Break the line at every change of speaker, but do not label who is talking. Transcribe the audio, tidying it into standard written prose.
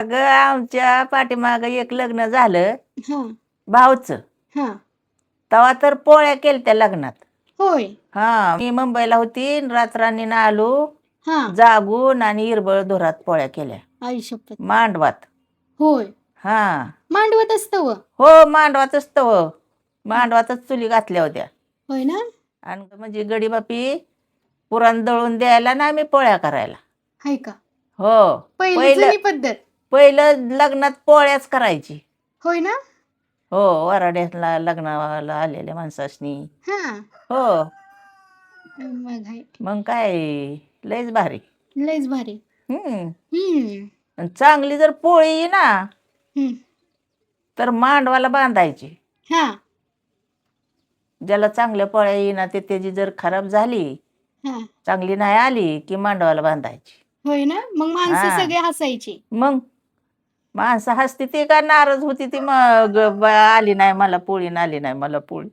अगं आमच्या पाठीमाग एक लग्न झालं
हा
भाऊचं.
हा
तेव्हा तर पोळ्या केलत्या लग्नात.
होय
हा मी मुंबईला होती न रात्रांनी ना आलो
हा
जागून आणि इरबळ धुरात पोळ्या केल्या
आई शपथ
मांडवात.
होय
हा
मांडवत असतं व
हो मांडवातच तव मांडवातच चुली घातल्या होत्या.
होय ना
आणि म्हणजे गडी बापी पुरण दळून द्यायला ना आम्ही पोळ्या करायला.
हाय का
हो
पहिली
पहिलं
जुनी पद्धत
पहिलं लग्नात पोळ्याच करायची.
होय ना
हो वराड्याला लग्नाला आलेल्या माणसासनी.
हा
हो
मग हाय
मग काय लयच भारी.
लयच भारी
हम्म
हम्म
आणि चांगली जर पोळी आहे ना
हम्म
तर मांडवाला बांधायची.
हा
ज्याला चांगल्या पोळ्या येईना ते त्याची जर खराब झाली
हा
चांगली नाही आली की मांडवाला बांधायची.
होय ना मग माणसं
हा
सगळे हसायची
मग माणसं हसती ती का नाराज होती ती मग आली नाही मला पोळी न आली नाही मला पोळी.